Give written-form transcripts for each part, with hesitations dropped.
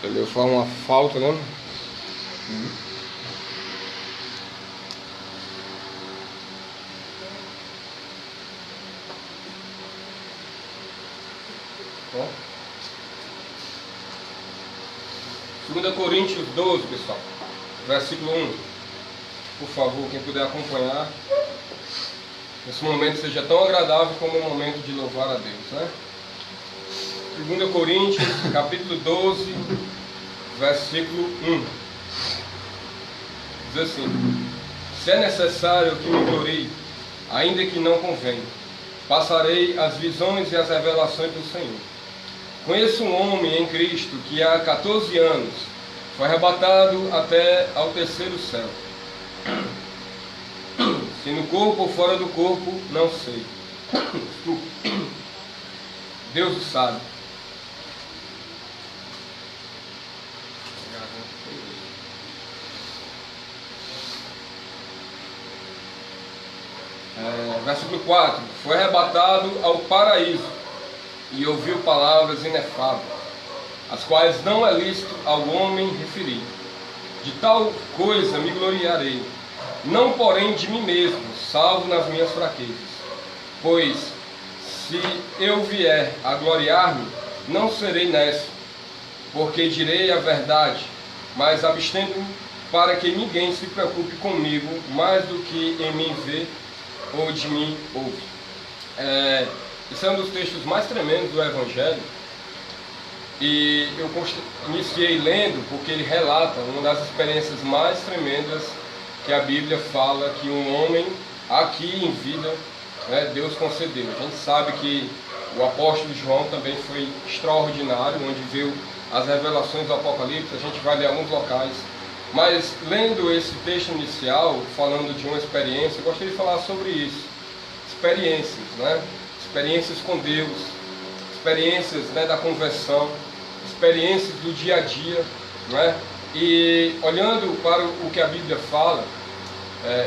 Entendeu? Foi uma falta, né? Bom. 2 Coríntios 12, pessoal, versículo 1. Por favor, quem puder acompanhar. Esse momento seja tão agradável como o momento de louvar a Deus, né? 2 Coríntios, capítulo 12, versículo 1. Diz assim: se é necessário que me glorie, ainda que não convenha, passarei as visões e as revelações do Senhor. Conheço um homem em Cristo que há 14 anos foi arrebatado até ao terceiro céu. Se no corpo ou fora do corpo, não sei. Deus o sabe. Versículo 4. Foi arrebatado ao paraíso e ouviu palavras inefáveis, as quais não é lícito ao homem referir. De tal coisa me gloriarei, não porém de mim mesmo, salvo nas minhas fraquezas. Pois, se eu vier a gloriar-me, não serei nessa, porque direi a verdade, mas abstendo-me para que ninguém se preocupe comigo mais do que em mim vê ou de mim ouve. Esse é um dos textos mais tremendos do Evangelho. E eu iniciei lendo porque ele relata uma das experiências mais tremendas que a Bíblia fala que um homem aqui em vida, né, Deus concedeu. A gente sabe que o apóstolo João também foi extraordinário, onde viu as revelações do Apocalipse. A gente vai ler alguns locais. Mas lendo esse texto inicial, falando de uma experiência, eu gostaria de falar sobre isso. Experiências, né? Experiências com Deus, experiências, né, da conversão, experiências do dia a dia, né? E olhando para o que a Bíblia fala,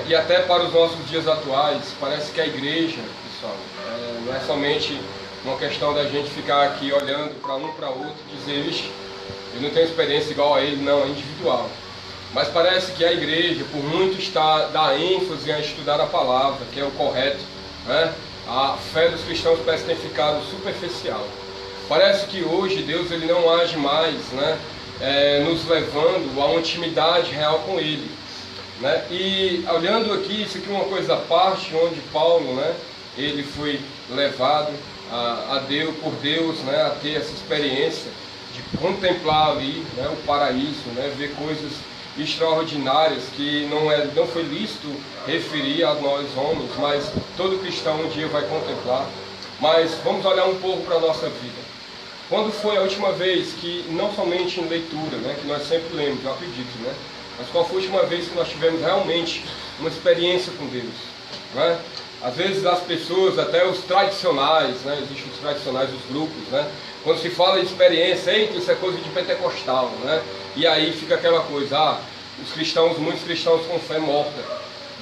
e até para os nossos dias atuais, parece que a igreja, pessoal, não é somente uma questão da gente ficar aqui olhando para um para outro e dizer, vixe, eu não tenho experiência igual a ele, não, é individual. Mas parece que a igreja, por muito dá ênfase a estudar a palavra, que é o correto, né? A fé dos cristãos parece ter ficado superficial. Parece que hoje Deus ele não age mais, né, nos levando a uma intimidade real com Ele, né? E olhando aqui, isso aqui é uma coisa à parte, onde Paulo, né, ele foi levado a Deus, por Deus, né, a ter essa experiência de contemplar ali, né, o paraíso, né, ver coisas extraordinárias que não foi lícito referir a nós homens, mas todo cristão um dia vai contemplar. Mas vamos olhar um pouco para a nossa vida. Quando foi a última vez que, não somente em leitura, né, que nós sempre lemos, eu acredito, né, mas qual foi a última vez que nós tivemos realmente uma experiência com Deus, né? Às vezes as pessoas, até os tradicionais, né, existem os tradicionais dos grupos, né, quando se fala de experiência, eita, isso é coisa de pentecostal, né? E aí fica aquela coisa, muitos cristãos com fé morta,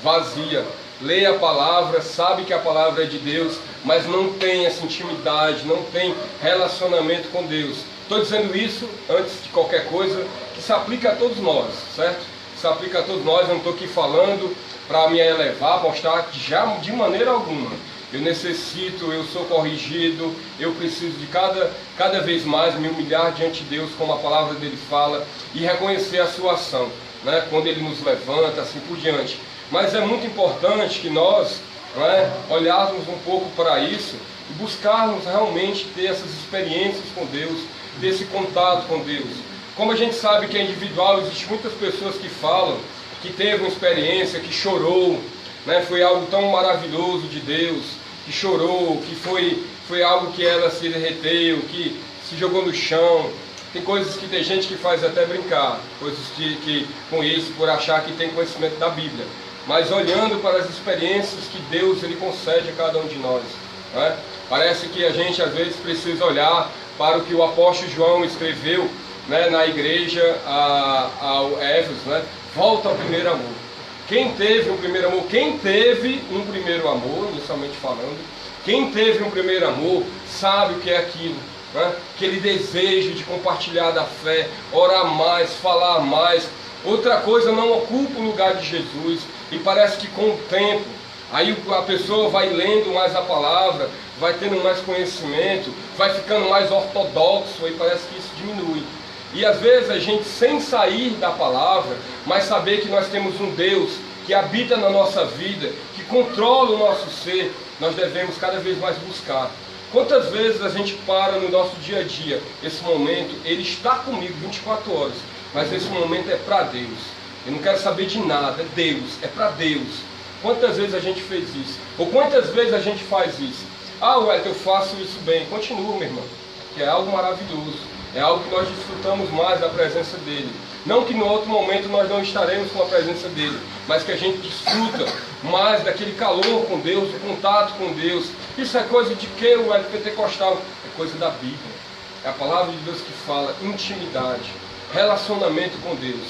vazia, lê a palavra, sabe que a palavra é de Deus, mas não tem essa intimidade, não tem relacionamento com Deus. Estou dizendo isso, antes de qualquer coisa, que se aplica a todos nós, certo? Se aplica a todos nós, eu não estou aqui falando para me elevar, mostrar que já de maneira alguma eu necessito, eu sou corrigido, eu preciso de cada vez mais me humilhar diante de Deus, como a palavra dele fala, e reconhecer a sua ação, né, quando ele nos levanta, assim por diante. Mas é muito importante que nós, né, olharmos um pouco para isso e buscarmos realmente ter essas experiências com Deus, ter esse contato com Deus. Como a gente sabe que é individual, existem muitas pessoas que falam que teve uma experiência, que chorou, né, foi algo tão maravilhoso de Deus, que chorou, que foi algo que ela se derreteu, que se jogou no chão. Tem coisas que tem gente que faz até brincar, coisas que com isso, por achar que tem conhecimento da Bíblia. Mas olhando para as experiências que Deus ele concede a cada um de nós, né? Parece que a gente às vezes precisa olhar para o que o apóstolo João escreveu, né, na igreja ao Éfeso, né? Volta ao primeiro amor. Quem teve um primeiro amor? Quem teve um primeiro amor, inicialmente falando, quem teve um primeiro amor sabe o que é aquilo, né? Aquele desejo de compartilhar da fé, orar mais, falar mais. Outra coisa não ocupa o lugar de Jesus, e parece que com o tempo, aí a pessoa vai lendo mais a palavra, vai tendo mais conhecimento, vai ficando mais ortodoxo, e parece que isso diminui. E às vezes a gente, sem sair da palavra, mas saber que nós temos um Deus que habita na nossa vida, que controla o nosso ser, nós devemos cada vez mais buscar. Quantas vezes a gente para no nosso dia a dia, esse momento, ele está comigo 24 horas, mas esse momento é para Deus. Eu não quero saber de nada, é Deus, é para Deus. Quantas vezes a gente fez isso? Ou quantas vezes a gente faz isso? Ah, ué, eu faço isso bem. Continua, meu irmão, que é algo maravilhoso. É algo que nós desfrutamos mais da presença dele. Não que no outro momento nós não estaremos com a presença dele, mas que a gente desfruta mais daquele calor com Deus, do contato com Deus. Isso é coisa de que o pentecostal? É coisa da Bíblia. É a palavra de Deus que fala intimidade, relacionamento com Deus.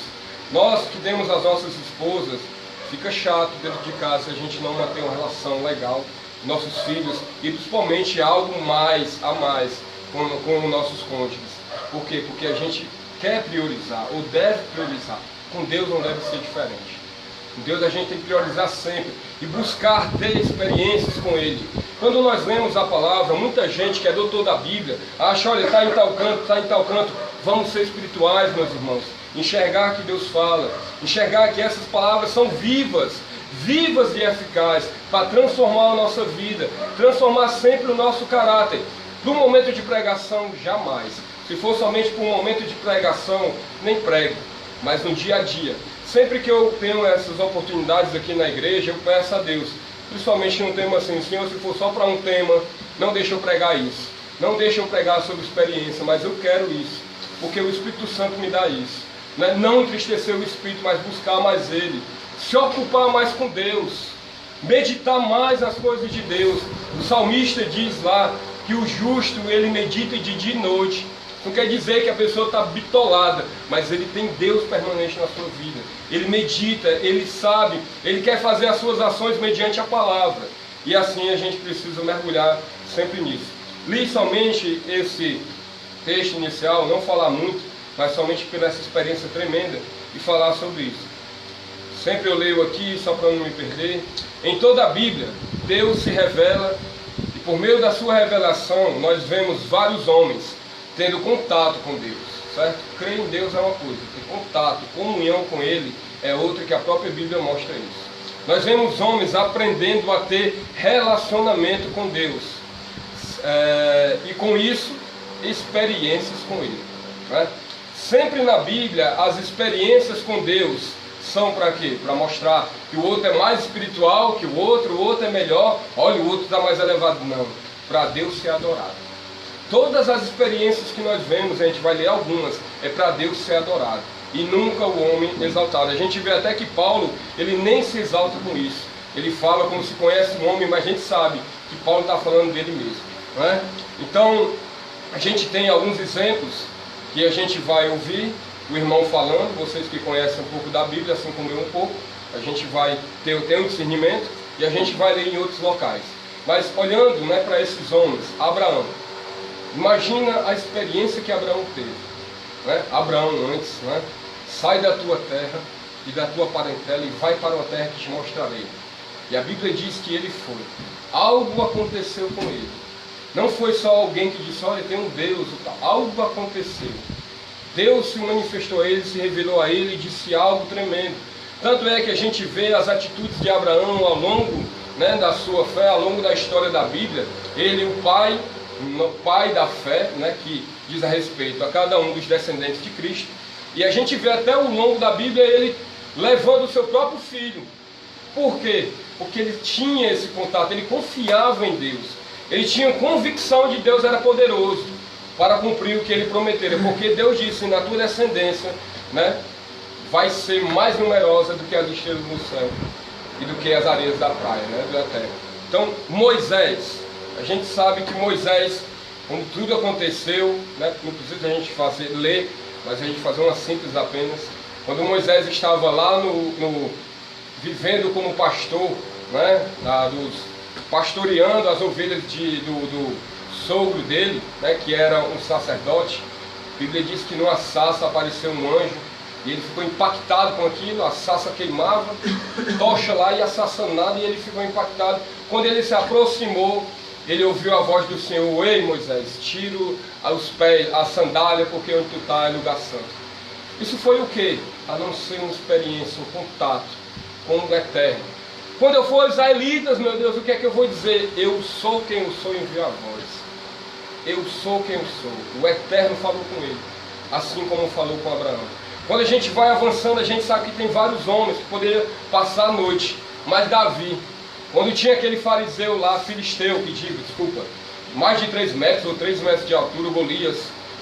Nós que temos as nossas esposas, fica chato dentro de casa se a gente não manter uma relação legal com nossos filhos e principalmente algo mais a mais com nossos cônjuges. Por quê? Porque a gente quer priorizar, ou deve priorizar. Com Deus não deve ser diferente. Com Deus a gente tem que priorizar sempre e buscar ter experiências com Ele. Quando nós lemos a palavra, muita gente que é doutor da Bíblia acha, olha, está em tal canto, está em tal canto. Vamos ser espirituais, meus irmãos. Enxergar que Deus fala, enxergar que essas palavras são vivas, vivas e eficazes para transformar a nossa vida, transformar sempre o nosso caráter. No momento de pregação, jamais. Se for somente por um momento de pregação, nem prego, mas no dia a dia. Sempre que eu tenho essas oportunidades aqui na igreja, eu peço a Deus, principalmente num tema assim, Senhor, se for só para um tema, não deixa eu pregar isso. Não deixa eu pregar sobre experiência, mas eu quero isso, porque o Espírito Santo me dá isso. Não entristecer o Espírito, mas buscar mais Ele. Se ocupar mais com Deus. Meditar mais nas coisas de Deus. O salmista diz lá que o justo, ele medita de dia e noite. Não quer dizer que a pessoa está bitolada, mas ele tem Deus permanente na sua vida. Ele medita, ele sabe, ele quer fazer as suas ações mediante a palavra. E assim a gente precisa mergulhar sempre nisso. Li somente esse texto inicial, não falar muito, mas somente por essa experiência tremenda e falar sobre isso. Sempre eu leio aqui, só para não me perder. Em toda a Bíblia, Deus se revela e por meio da sua revelação nós vemos vários homens tendo contato com Deus, certo? Crer em Deus é uma coisa, ter contato, comunhão com Ele é outra, que a própria Bíblia mostra isso. Nós vemos homens aprendendo a ter relacionamento com Deus e com isso, experiências com Ele, né? Sempre na Bíblia, as experiências com Deus são para quê? Para mostrar que o outro é mais espiritual que o outro é melhor, olha, o outro está mais elevado. Não, para Deus ser adorado. Todas as experiências que nós vemos, a gente vai ler algumas, é para Deus ser adorado. E nunca o homem exaltado. A gente vê até que Paulo, ele nem se exalta com isso. Ele fala como se conhece um homem, mas a gente sabe que Paulo está falando dele mesmo, não é? Então, a gente tem alguns exemplos que a gente vai ouvir o irmão falando, vocês que conhecem um pouco da Bíblia, assim como eu um pouco, a gente vai ter um discernimento e a gente vai ler em outros locais. Mas olhando, né, para esses homens, Abraão, imagina a experiência que Abraão teve, né? Abraão antes, né? Sai da tua terra e da tua parentela e vai para uma terra que te mostrarei. E a Bíblia diz que ele foi. Algo aconteceu com ele. Não foi só alguém que disse, olha, tem um Deus e tal. Algo aconteceu. Deus se manifestou a ele, se revelou a ele e disse algo tremendo. Tanto é que a gente vê as atitudes de Abraão ao longo, né, da sua fé, ao longo da história da Bíblia. Ele, o pai da fé, né, que diz a respeito a cada um dos descendentes de Cristo. E a gente vê até ao longo da Bíblia ele levando o seu próprio filho. Por quê? Porque ele tinha esse contato, ele confiava em Deus. Ele tinha convicção de que Deus era poderoso para cumprir o que ele prometera. Porque Deus disse, na tua descendência, né, vai ser mais numerosa do que as estrelas no céu e do que as areias da praia, né, da terra. Então, Moisés, a gente sabe que Moisés, quando tudo aconteceu, né, não precisa a gente ler, mas a gente fazer uma síntese apenas. Quando Moisés estava lá vivendo como pastor, né, pastoreando as ovelhas do sogro dele, né, que era um sacerdote, a Bíblia diz que numa sarça apareceu um anjo, e ele ficou impactado com aquilo, a sarça queimava, tocha lá e a sarça nada, e ele ficou impactado. Quando ele se aproximou, ele ouviu a voz do Senhor: ei Moisés, tira os pés, a sandália, porque onde tu está é lugar santo. Isso foi o que? A não ser uma experiência, um contato com o Eterno. Quando eu for israelitas, meu Deus, o que é que eu vou dizer? Eu sou quem eu sou, enviou a voz. Eu sou quem eu sou. O Eterno falou com ele, assim como falou com Abraão. Quando a gente vai avançando, a gente sabe que tem vários homens que poderiam passar a noite. Mas Davi, quando tinha aquele fariseu lá, filisteu, mais de 3 metros ou 3 metros de altura, Golias,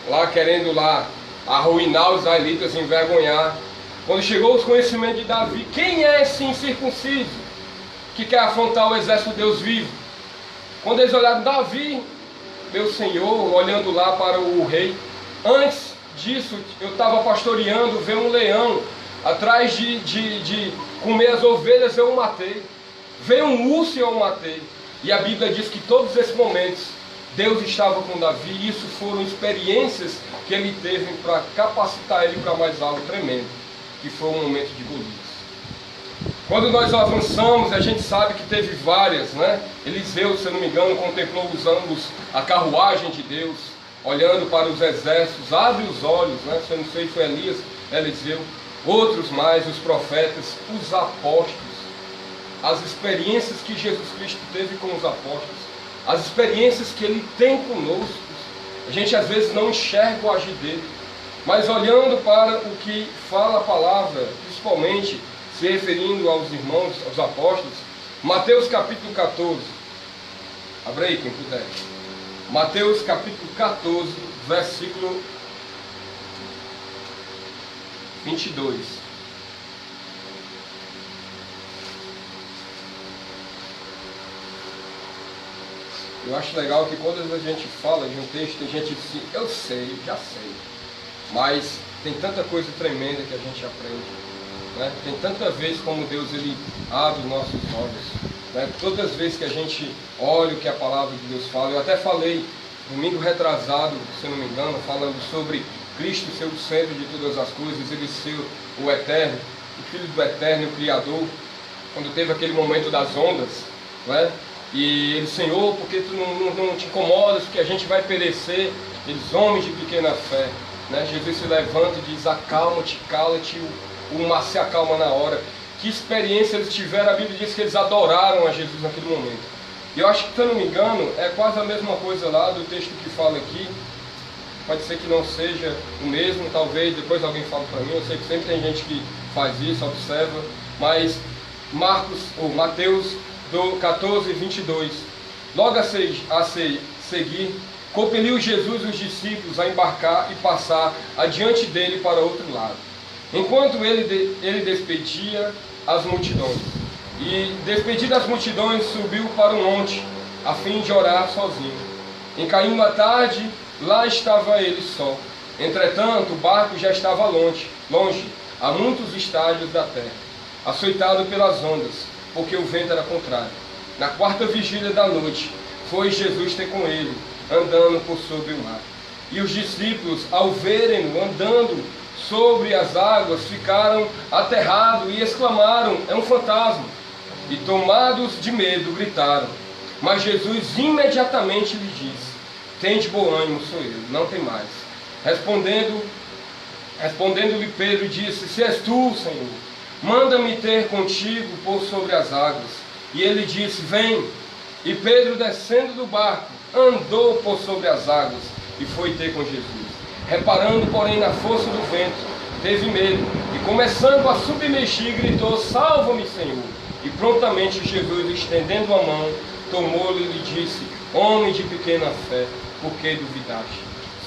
lá querendo lá arruinar os israelitas, envergonhar. Quando chegou os conhecimentos de Davi, quem é esse incircunciso que quer afrontar o exército de Deus vivo? Quando eles olharam Davi, meu Senhor, olhando lá para o rei, antes disso eu estava pastoreando, veio um leão atrás de comer as ovelhas, eu o matei. Veio um urso e eu o matei. E a Bíblia diz que todos esses momentos Deus estava com Davi, e isso foram experiências que ele teve para capacitar ele para mais algo tremendo, que foi o momento de Golias. Quando nós avançamos, a gente sabe que teve várias, né? Eliseu, se eu não me engano, contemplou os ambos a carruagem de Deus, olhando para os exércitos, abre os olhos, né? Se eu não sei, foi Elias, Eliseu, outros mais, os profetas, os apóstolos, as experiências que Jesus Cristo teve com os apóstolos, as experiências que Ele tem conosco. A gente às vezes não enxerga o agir dele, mas olhando para o que fala a palavra, principalmente se referindo aos irmãos, aos apóstolos, Mateus capítulo 14, abre aí quem puder, Mateus capítulo 14, versículo 22. Eu acho legal que quando a gente fala de um texto, tem gente que diz, eu sei, já sei, mas tem tanta coisa tremenda que a gente aprende. Né? Tem tanta vez como Deus ele abre os nossos olhos, né? Todas as vezes que a gente olha o que a palavra de Deus fala. Eu até falei domingo retrasado, se não me engano, falando sobre Cristo ser o centro de todas as coisas, ele ser o Eterno, o Filho do Eterno, o Criador. Quando teve aquele momento das ondas, né? E ele, Senhor, porque tu não te incomodas, porque a gente vai perecer, eles homens de pequena fé, né? Jesus se levanta e diz, acalma-te, cala-te, o mar se acalma na hora. Que experiência eles tiveram? A Bíblia diz que eles adoraram a Jesus naquele momento. E eu acho que, se eu não me engano, é quase a mesma coisa lá do texto que fala aqui. Pode ser que não seja o mesmo, talvez depois alguém fale para mim. Eu sei que sempre tem gente que faz isso, observa. Mas Mateus do 14, 22. Logo a seguir, compeliu Jesus os discípulos a embarcar e passar adiante dele para outro lado, enquanto ele despedia as multidões. E despedidas as multidões, subiu para o monte, a fim de orar sozinho. Em caindo a tarde, lá estava ele só. Entretanto, o barco já estava longe, a muitos estádios da terra, açoitado pelas ondas, porque o vento era contrário. Na 4ª vigília da noite, foi Jesus ter com ele, andando por sobre o mar. E os discípulos, ao verem-no andando sobre as águas, ficaram aterrados e exclamaram, é um fantasma. E tomados de medo, gritaram. Mas Jesus imediatamente lhe disse, tende bom ânimo, sou eu, não tem mais. Respondendo-lhe Pedro, disse, se és tu, Senhor, manda-me ter contigo por sobre as águas. E ele disse, vem. E Pedro, descendo do barco, andou por sobre as águas e foi ter com Jesus. Reparando, porém, na força do vento, teve medo e, começando a submergir, gritou, salva-me, Senhor. E prontamente Jesus, estendendo a mão, tomou-lhe e lhe disse, homem de pequena fé, por que duvidaste?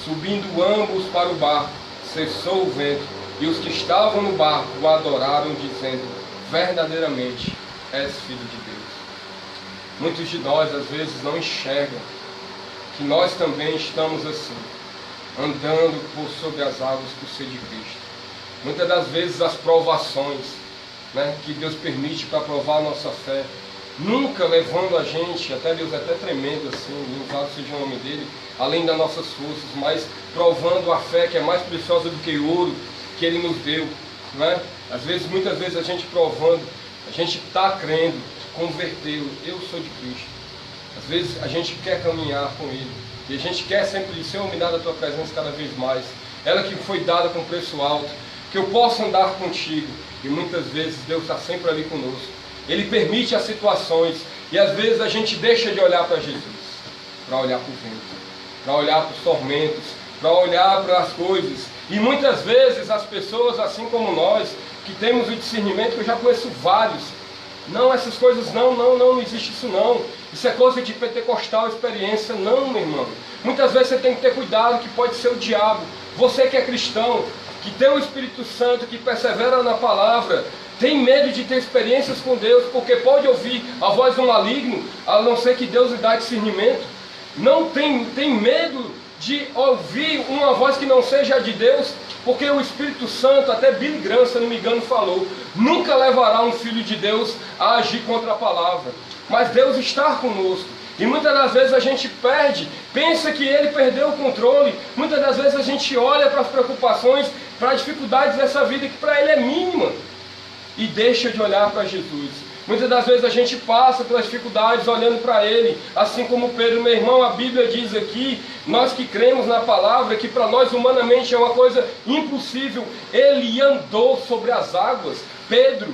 Subindo ambos para o barco, cessou o vento, e os que estavam no barco o adoraram, dizendo, verdadeiramente és filho de Deus. Muitos de nós às vezes não enxergam que nós também estamos assim, andando por sobre as águas por ser de Cristo. Muitas das vezes as provações, né, que Deus permite para provar a nossa fé, nunca levando a gente, até Deus é até tremendo assim, louvado seja o nome dele, além das nossas forças, mas provando a fé que é mais preciosa do que ouro que ele nos deu, não é? Às vezes, muitas vezes a gente provando, a gente está crendo, converteu, eu sou de Cristo. Às vezes a gente quer caminhar com ele, e a gente quer sempre, Senhor, me dar a tua presença cada vez mais, ela que foi dada com preço alto, que eu possa andar contigo, e muitas vezes Deus está sempre ali conosco. Ele permite as situações, e às vezes a gente deixa de olhar para Jesus, para olhar para o vento, para olhar para os tormentos, para olhar para as coisas. E muitas vezes as pessoas, assim como nós, que temos o discernimento, que eu já conheço vários, não, essas coisas não existe isso não. Isso é coisa de pentecostal, experiência. Não, meu irmão. Muitas vezes você tem que ter cuidado, que pode ser o diabo. Você que é cristão, que tem o Espírito Santo, que persevera na palavra, tem medo de ter experiências com Deus, porque pode ouvir a voz do maligno, a não ser que Deus lhe dá discernimento. Não tem medo de ouvir uma voz que não seja de Deus, porque o Espírito Santo, até Billy Graham, se não me engano, falou, nunca levará um filho de Deus a agir contra a palavra. Mas Deus está conosco. E muitas das vezes a gente perde, pensa que Ele perdeu o controle. Muitas das vezes a gente olha para as preocupações, para as dificuldades dessa vida, que para Ele é mínima, e deixa de olhar para Jesus. Muitas das vezes a gente passa pelas dificuldades olhando para Ele, assim como Pedro, meu irmão, a Bíblia diz aqui, nós que cremos na palavra, que para nós humanamente é uma coisa impossível. Ele andou sobre as águas. Pedro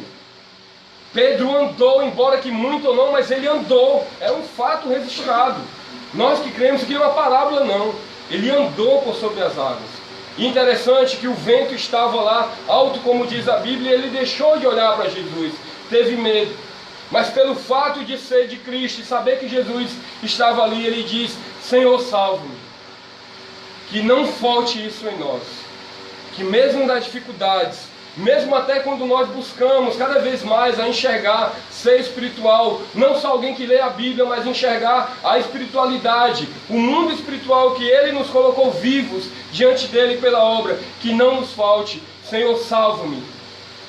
andou, embora que muito ou não, mas ele andou, é um fato registrado. Nós que cremos que não é uma parábola não, ele andou por sobre as águas. E interessante que o vento estava lá, alto como diz a Bíblia, e ele deixou de olhar para Jesus, teve medo. Mas pelo fato de ser de Cristo e saber que Jesus estava ali, ele diz, Senhor, salve-me. Que não falte isso em nós. Que mesmo nas dificuldades, mesmo até quando nós buscamos cada vez mais a enxergar, ser espiritual, não só alguém que lê a Bíblia, mas enxergar a espiritualidade, o mundo espiritual que Ele nos colocou vivos diante dEle pela obra, que não nos falte, Senhor, salva-me.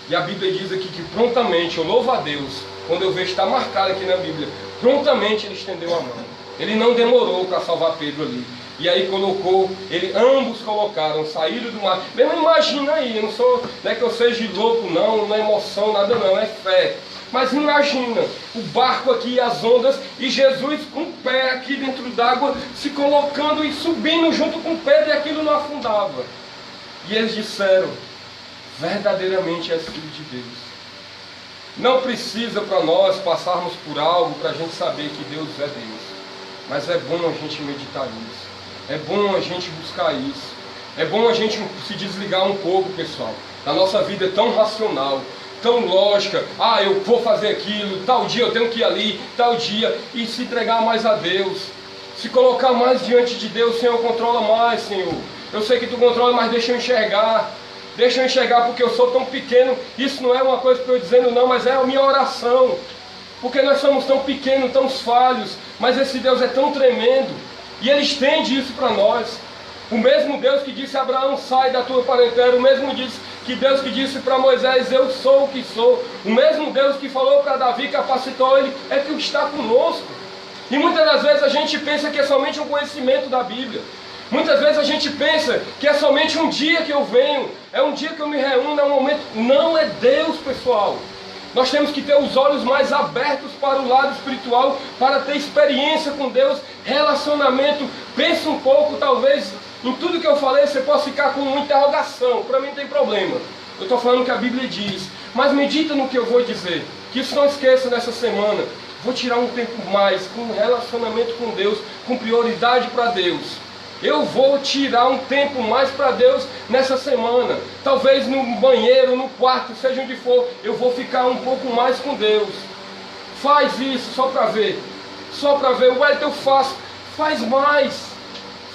E a Bíblia diz aqui que prontamente, eu louvo a Deus, quando eu vejo, está marcado aqui na Bíblia, prontamente Ele estendeu a mão. Ele não demorou para salvar Pedro ali. E aí colocou, ambos colocaram, saíram do mar. Mesmo imagina aí, não é que eu seja louco não é emoção, nada não, é fé. Mas imagina, o barco aqui, as ondas, e Jesus com o pé aqui dentro d'água, se colocando e subindo junto com Pedro, e aquilo não afundava. E eles disseram, verdadeiramente és filho de Deus. Não precisa para nós passarmos por algo para a gente saber que Deus é Deus. Mas é bom a gente meditar nisso. É bom a gente buscar isso. É bom a gente se desligar um pouco, pessoal. A nossa vida é tão racional, tão lógica. Eu vou fazer aquilo, tal dia eu tenho que ir ali, tal dia. E se entregar mais a Deus. Se colocar mais diante de Deus. Senhor, controla mais, Senhor. Eu sei que Tu controla, mas deixa eu enxergar. Deixa eu enxergar porque eu sou tão pequeno. Isso não é uma coisa que eu estou dizendo não, mas é a minha oração. Porque nós somos tão pequenos, tão falhos. Mas esse Deus é tão tremendo. E Ele estende isso para nós. O mesmo Deus que disse a Abraão, sai da tua parentela. O mesmo Deus que disse para Moisés, eu sou o que sou. O mesmo Deus que falou para Davi, capacitou ele, é que está conosco. E muitas das vezes a gente pensa que é somente um conhecimento da Bíblia. Muitas vezes a gente pensa que é somente um dia que eu venho, é um dia que eu me reúno, é um momento. Não é Deus, pessoal. Nós temos que ter os olhos mais abertos para o lado espiritual, para ter experiência com Deus, relacionamento. Pensa um pouco, talvez, em tudo que eu falei, você possa ficar com uma interrogação. Para mim não tem problema. Eu estou falando o que a Bíblia diz. Mas medita no que eu vou dizer. Que isso não esqueça nessa semana. Vou tirar um tempo mais com relacionamento com Deus, com prioridade para Deus. Eu vou tirar um tempo mais para Deus nessa semana. Talvez no banheiro, no quarto, seja onde for. Eu vou ficar um pouco mais com Deus. Faz isso só para ver. Só para ver. Eu faço. Faz mais.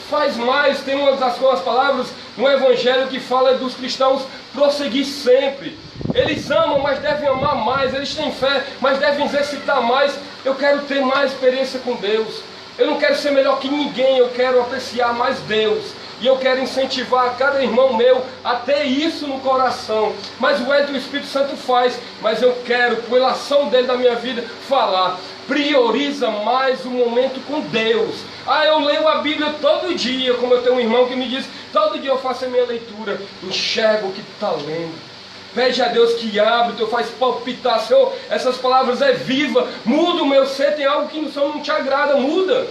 Faz mais. Tem uma das palavras no Evangelho que fala dos cristãos prosseguir sempre. Eles amam, mas devem amar mais. Eles têm fé, mas devem exercitar mais. Eu quero ter mais experiência com Deus. Eu não quero ser melhor que ninguém, eu quero apreciar mais Deus. E eu quero incentivar cada irmão meu a ter isso no coração. Mas o Espírito Santo faz, mas eu quero, pela ação dele na minha vida, falar. Prioriza mais o momento com Deus. Eu leio a Bíblia todo dia, como eu tenho um irmão que me diz, todo dia eu faço a minha leitura. Enxerga o que tu está lendo. Pede a Deus que abra, tu faz palpitar, Senhor, essas palavras é viva, muda o meu ser, tem algo que não te agrada, muda.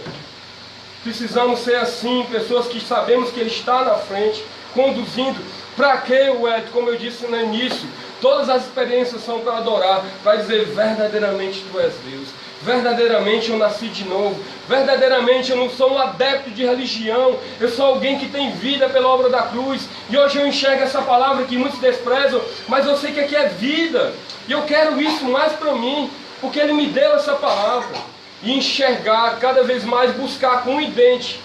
Precisamos ser assim, pessoas que sabemos que Ele está na frente, conduzindo. Para quê, como eu disse no início, todas as experiências são para adorar, para dizer verdadeiramente Tu és Deus. Verdadeiramente eu nasci de novo. Verdadeiramente eu não sou um adepto de religião. Eu sou alguém que tem vida pela obra da cruz. E hoje eu enxergo essa palavra que muitos desprezam, mas eu sei que aqui é vida. E eu quero isso mais para mim, porque Ele me deu essa palavra. E enxergar cada vez mais, buscar com o idente,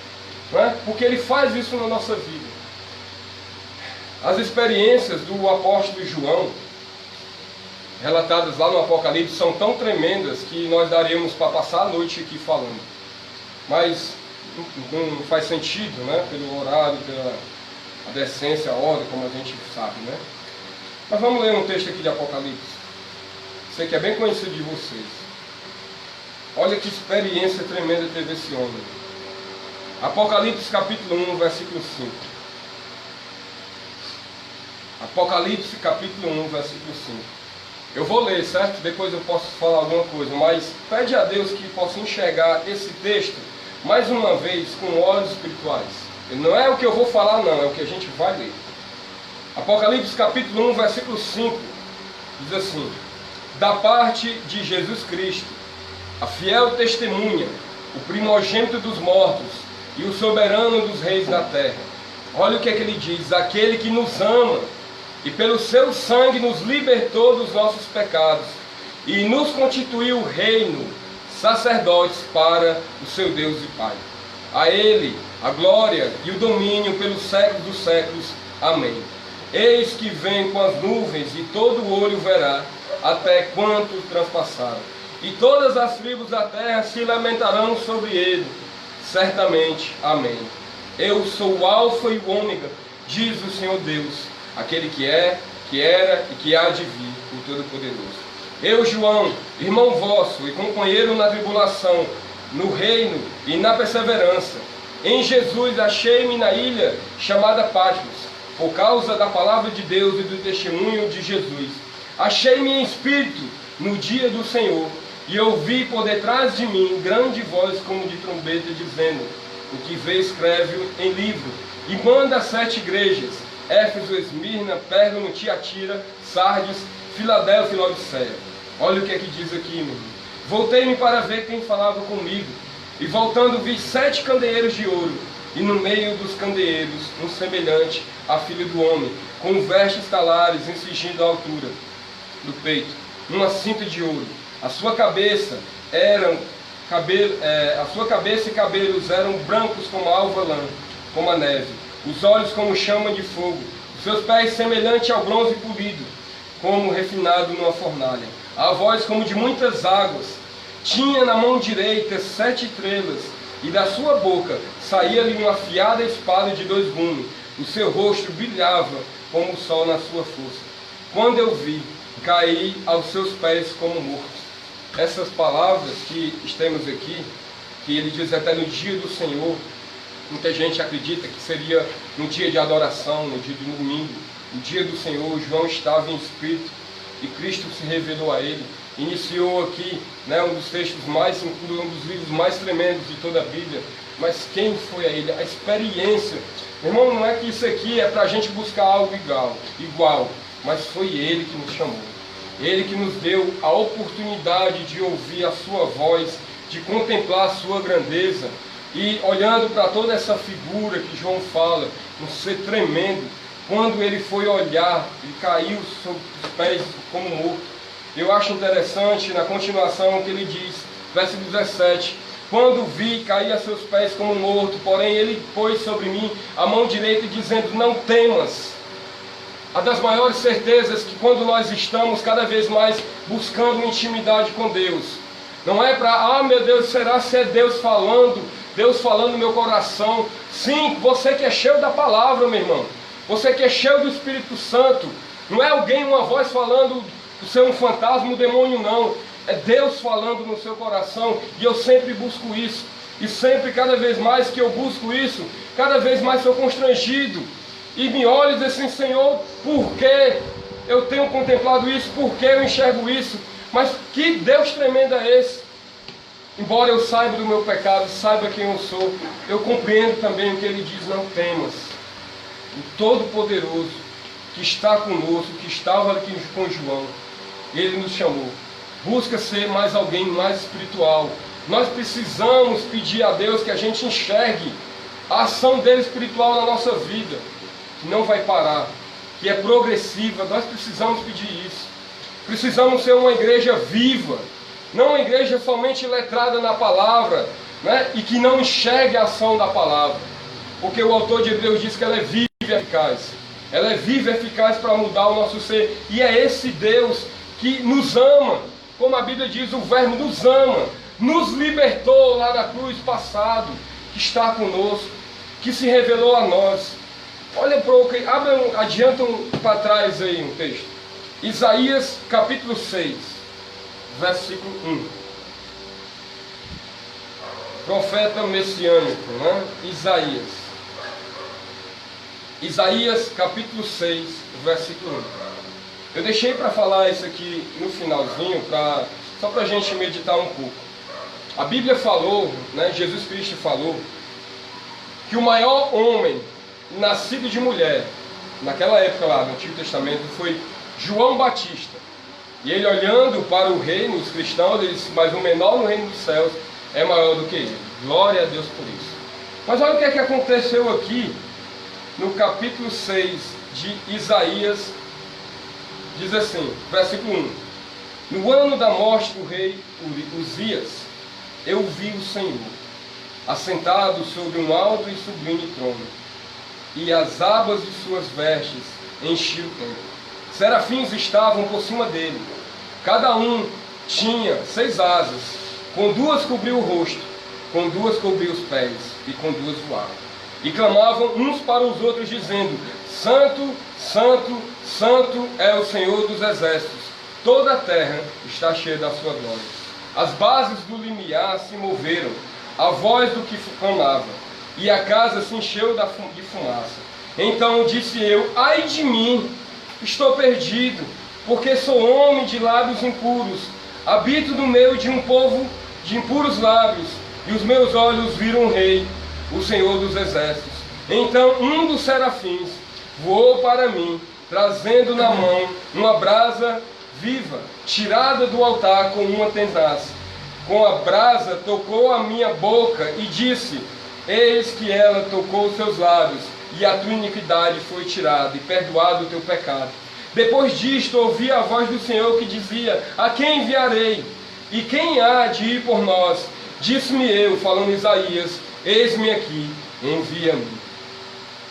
né? Porque Ele faz isso na nossa vida. As experiências do apóstolo João, relatadas lá no Apocalipse, são tão tremendas que nós daríamos para passar a noite aqui falando. Mas não faz sentido, né? Pelo horário, pela decência, a ordem, como a gente sabe, né? Mas vamos ler um texto aqui de Apocalipse. Sei que é bem conhecido de vocês. Olha que experiência tremenda teve esse homem. Apocalipse capítulo 1, versículo 5. Apocalipse capítulo 1, versículo 5. Eu vou ler, certo? Depois eu posso falar alguma coisa, mas pede a Deus que possa enxergar esse texto, mais uma vez, com olhos espirituais. Não é o que eu vou falar, não, é o que a gente vai ler. Apocalipse capítulo 1, versículo 5, diz assim: da parte de Jesus Cristo, a fiel testemunha, o primogênito dos mortos e o soberano dos reis da terra. Olha o que é que ele diz: aquele que nos ama e pelo seu sangue nos libertou dos nossos pecados e nos constituiu reino, sacerdotes para o seu Deus e Pai. A Ele a glória e o domínio pelos séculos dos séculos. Amém. Eis que vem com as nuvens e todo o olho verá, até quanto transpassaram. E todas as tribos da terra se lamentarão sobre ele. Certamente. Amém. Eu sou o Alfa e o Ômega, diz o Senhor Deus, aquele que é, que era e que há de vir, o Todo-Poderoso. Eu, João, irmão vosso e companheiro na tribulação, no reino e na perseverança, em Jesus achei-me na ilha chamada Patmos, por causa da palavra de Deus e do testemunho de Jesus. Achei-me em espírito no dia do Senhor, e ouvi por detrás de mim grande voz como de trombeta, dizendo: o que vê escreve em livro, e manda 7 igrejas: Éfeso, Esmirna, Pérgamo, Tiatira, Sardes, Filadélfia e Laodiceia. Olha o que é que diz aqui, meu irmão. Voltei-me para ver quem falava comigo, e voltando vi 7 candeeiros de ouro, e no meio dos candeeiros um semelhante a filho do homem, com vestes talares cingindo a altura do peito, uma cinta de ouro. A sua cabeça e cabelos eram brancos como a alva lã, como a neve, os olhos como chama de fogo, os seus pés semelhante ao bronze polido, como refinado numa fornalha, a voz como de muitas águas. Tinha na mão direita 7 estrelas, e da sua boca saía-lhe uma afiada espada de 2 gumes. O seu rosto brilhava como o sol na sua força. Quando eu vi, caí aos seus pés como morto. Essas palavras que temos aqui, que ele diz até no dia do Senhor, muita gente acredita que seria no dia de adoração, no dia de domingo, no dia do Senhor. João estava em espírito e Cristo se revelou a ele. Iniciou aqui, né, um dos livros mais tremendos de toda a Bíblia. Mas quem foi a ele? A experiência. Irmão, não é que isso aqui é para a gente buscar algo igual, mas foi Ele que nos chamou. Ele que nos deu a oportunidade de ouvir a sua voz, de contemplar a sua grandeza. E olhando para toda essa figura que João fala, um ser tremendo, quando ele foi olhar, ele caiu sobre os pés como morto. Eu acho interessante na continuação que ele diz, versículo 17: quando vi, caí a seus pés como morto, porém ele pôs sobre mim a mão direita, dizendo: não temas. A das maiores certezas que quando nós estamos cada vez mais buscando intimidade com Deus, não é para, meu Deus, será se é Deus falando Deus falando no meu coração. Sim, você que é cheio da palavra, meu irmão. Você que é cheio do Espírito Santo. Não é alguém, uma voz falando, você é um fantasma, um demônio, não. É Deus falando no seu coração. E eu sempre busco isso. E sempre, cada vez mais que eu busco isso, cada vez mais sou constrangido. E me olho e digo assim, Senhor, por que eu tenho contemplado isso? Por que eu enxergo isso? Mas que Deus tremendo é esse? Embora eu saiba do meu pecado, saiba quem eu sou, eu compreendo também o que ele diz, não temas. O Todo-Poderoso, que está conosco, que estava aqui com João, ele nos chamou. Busca ser mais alguém mais espiritual. Nós precisamos pedir a Deus que a gente enxergue a ação dele espiritual na nossa vida, que não vai parar, que é progressiva. Nós precisamos pedir isso. Precisamos ser uma igreja viva, não uma igreja somente letrada na palavra, né? E que não enxergue a ação da palavra. Porque o autor de Hebreus diz que ela é viva e eficaz. Ela é viva e eficaz para mudar o nosso ser. E é esse Deus que nos ama. Como a Bíblia diz, o Verbo nos ama. Nos libertou lá na cruz passado. Que está conosco. Que se revelou a nós. Olha para o que... Adiantam para trás aí um texto. Isaías capítulo 6. Versículo 1. Profeta messiânico, né? Isaías capítulo 6, versículo 1. Eu deixei para falar isso aqui no finalzinho, só para a gente meditar um pouco. A Bíblia falou, né, Jesus Cristo falou, que o maior homem nascido de mulher, naquela época lá no Antigo Testamento, foi João Batista. E ele olhando para o reino, os cristãos, ele disse, mas o menor no reino dos céus é maior do que ele. Glória a Deus por isso. Mas olha o que é que aconteceu aqui no capítulo 6 de Isaías. Diz assim, versículo 1. No ano da morte do rei Uzias, eu vi o Senhor, assentado sobre um alto e sublime trono, e as abas de suas vestes enchiam o templo. Serafins estavam por cima dele. Cada um tinha 6 asas. Com 2 cobriu o rosto, com 2 cobriu os pés, e com 2 voavam. E clamavam uns para os outros, dizendo, Santo, Santo, Santo é o Senhor dos exércitos. Toda a terra está cheia da sua glória. As bases do limiar se moveram, a voz do que clamava, e a casa se encheu de fumaça. Então disse eu, ai de mim, estou perdido, porque sou homem de lábios impuros, habito no meio de um povo de impuros lábios, e os meus olhos viram o Rei, o Senhor dos exércitos. Então um dos serafins voou para mim, trazendo na mão uma brasa viva, tirada do altar com uma tenaz. Com a brasa tocou a minha boca e disse, eis que ela tocou os seus lábios, e a tua iniquidade foi tirada, e perdoado o teu pecado. Depois disto ouvi a voz do Senhor que dizia, a quem enviarei? E quem há de ir por nós? Disse-me eu, falando Isaías, eis-me aqui, envia-me.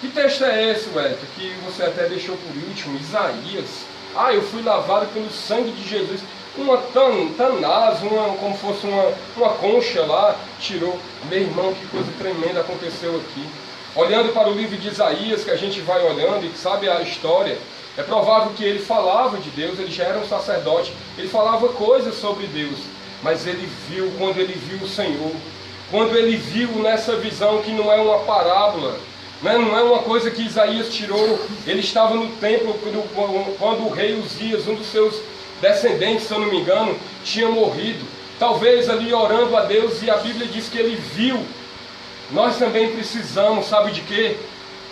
Que texto é esse, Wellington, que você até deixou por último? Isaías. Ah, eu fui lavado pelo sangue de Jesus. Uma tanaz, como fosse uma concha lá, tirou. Meu irmão, que coisa tremenda aconteceu aqui. Olhando para o livro de Isaías, que a gente vai olhando e sabe a história, é provável que ele falava de Deus, ele já era um sacerdote, ele falava coisas sobre Deus, mas ele viu, quando ele viu o Senhor, quando ele viu nessa visão que não é uma parábola, né? Não é uma coisa que Isaías tirou, ele estava no templo quando o rei Uzias, um dos seus descendentes, se eu não me engano, tinha morrido, talvez ali orando a Deus, e a Bíblia diz que ele viu. Nós também precisamos, sabe de quê?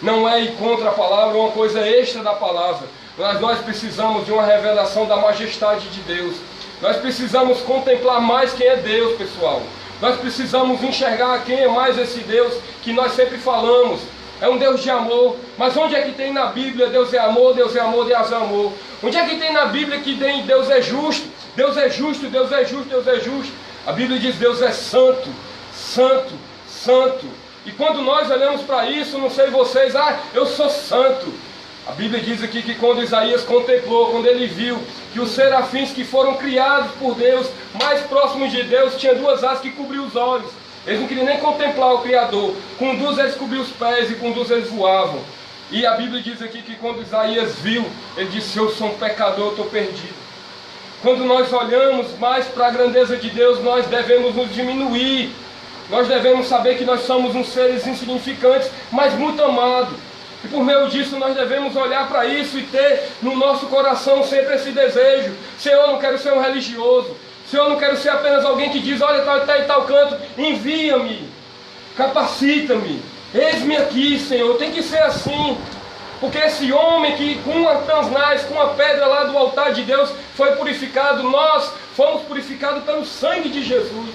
Não é ir contra a palavra, é uma coisa extra da palavra. Mas nós precisamos de uma revelação da majestade de Deus. Nós precisamos contemplar mais quem é Deus, pessoal. Nós precisamos enxergar quem é mais esse Deus que nós sempre falamos. É um Deus de amor. Mas onde é que tem na Bíblia Deus é amor, Deus é amor, Deus é amor? Onde é que tem na Bíblia que Deus é justo? Deus é justo, Deus é justo, Deus é justo. A Bíblia diz Deus é santo, santo, santo. E quando nós olhamos para isso, não sei vocês, eu sou santo. A Bíblia diz aqui que quando Isaías contemplou, quando ele viu que os serafins que foram criados por Deus, mais próximos de Deus, tinham 2 asas que cobriam os olhos. Eles não queriam nem contemplar o Criador. Com duas eles cobriam os pés e com duas eles voavam. E a Bíblia diz aqui que quando Isaías viu, ele disse: eu sou um pecador, eu estou perdido. Quando nós olhamos mais para a grandeza de Deus, nós devemos nos diminuir. Nós devemos saber que nós somos uns seres insignificantes, mas muito amados. E por meio disso nós devemos olhar para isso e ter no nosso coração sempre esse desejo: Senhor, eu não quero ser um religioso. Senhor, eu não quero ser apenas alguém que diz: olha, está em tal canto, envia-me, capacita-me, eis-me aqui, Senhor. Tem que ser assim. Porque esse homem que com a tanznais, com a pedra lá do altar de Deus, foi purificado. Nós fomos purificados pelo sangue de Jesus,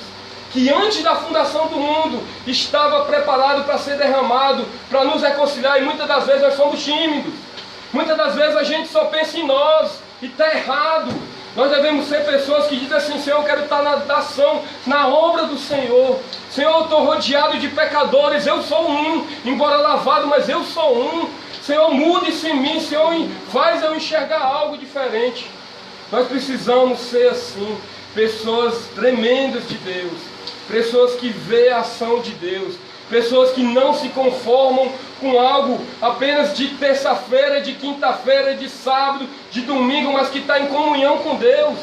que antes da fundação do mundo estava preparado para ser derramado, para nos reconciliar. E muitas das vezes nós somos tímidos. Muitas das vezes a gente só pensa em nós, e está errado. Nós devemos ser pessoas que dizem assim: Senhor, eu quero estar na ação, na obra do Senhor. Senhor, eu estou rodeado de pecadores, eu sou um, embora lavado, mas eu sou um. Senhor, mude-se em mim, Senhor, faz eu enxergar algo diferente. Nós precisamos ser assim, pessoas tremendas de Deus, pessoas que veem a ação de Deus, pessoas que não se conformam com algo apenas de terça-feira, de quinta-feira, de sábado, de domingo, mas que está em comunhão com Deus.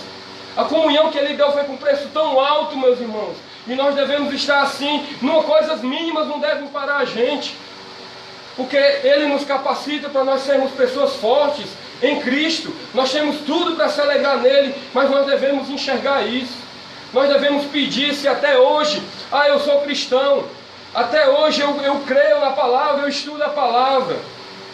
A comunhão que Ele deu foi com preço tão alto, meus irmãos. E nós devemos estar assim, coisas mínimas não devem parar a gente. Porque Ele nos capacita para nós sermos pessoas fortes em Cristo. Nós temos tudo para se alegrar nele, mas nós devemos enxergar isso. Nós devemos pedir, se até hoje, eu sou cristão, até hoje eu creio na palavra, eu estudo a palavra.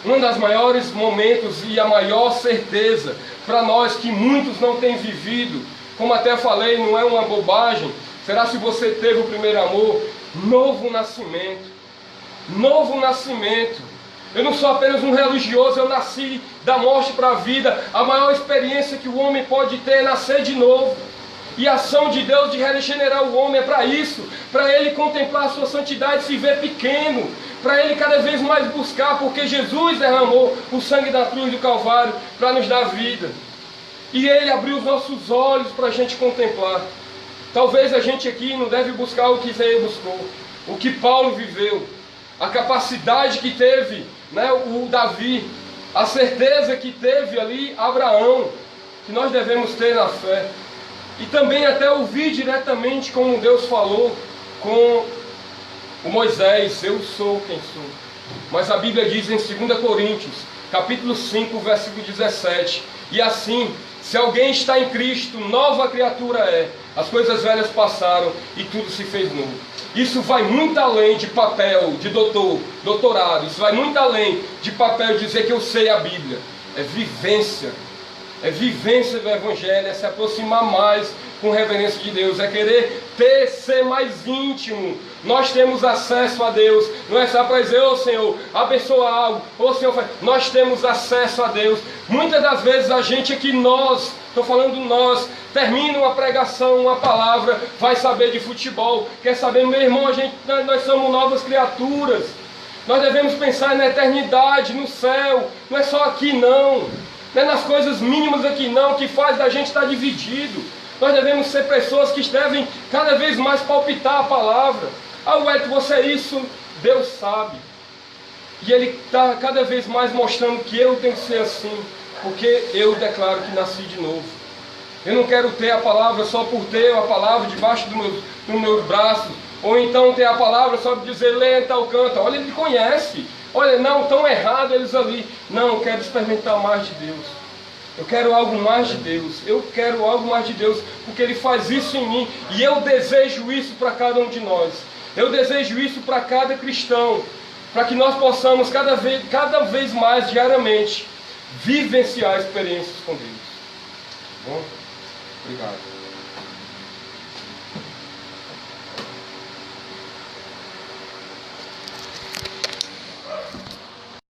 Um dos maiores momentos e a maior certeza para nós que muitos não têm vivido, como até falei, não é uma bobagem, será se você teve o primeiro amor, novo nascimento. Novo nascimento. Eu não sou apenas um religioso, eu nasci da morte para a vida. A maior experiência que o homem pode ter é nascer de novo. E a ação de Deus de regenerar o homem é para isso, para ele contemplar a sua santidade, se ver pequeno, para ele cada vez mais buscar, porque Jesus derramou o sangue da cruz do Calvário para nos dar vida. E Ele abriu os nossos olhos para a gente contemplar. Talvez a gente aqui não deve buscar o que Isaías buscou, o que Paulo viveu, a capacidade que teve, o Davi, a certeza que teve ali Abraão, que nós devemos ter na fé. E também até ouvir diretamente como Deus falou com o Moisés: eu sou quem sou. Mas a Bíblia diz em 2 Coríntios, capítulo 5, versículo 17: e assim, se alguém está em Cristo, nova criatura é. As coisas velhas passaram e tudo se fez novo. Isso vai muito além de papel, de doutorado. Isso vai muito além de papel dizer que eu sei a Bíblia. É vivência. É vivência do Evangelho, é se aproximar mais com reverência de Deus, é querer ser mais íntimo. Nós temos acesso a Deus, não é só para dizer: ô Senhor, abençoa algo, ô Senhor, nós temos acesso a Deus. Muitas das vezes a gente aqui, estou falando nós, termina uma pregação, uma palavra, vai saber de futebol, quer saber, meu irmão, nós somos novas criaturas. Nós devemos pensar na eternidade, no céu, não é só aqui não. Não é nas coisas mínimas aqui não, que faz da gente estar dividido. Nós devemos ser pessoas que devem cada vez mais palpitar a palavra. Wellington, você é isso, Deus sabe. E Ele está cada vez mais mostrando que eu tenho que ser assim, porque eu declaro que nasci de novo. Eu não quero ter a palavra só por ter a palavra debaixo do meu braço, ou então ter a palavra só para dizer: leia em tal canto. Olha, Ele conhece. Olha, não, estão errados eles ali. Não, eu quero experimentar mais de Deus. Eu quero algo mais de Deus. Eu quero algo mais de Deus, porque Ele faz isso em mim. E eu desejo isso para cada um de nós. Eu desejo isso para cada cristão. Para que nós possamos cada vez mais, diariamente, vivenciar experiências com Deus. Tá bom? Obrigado.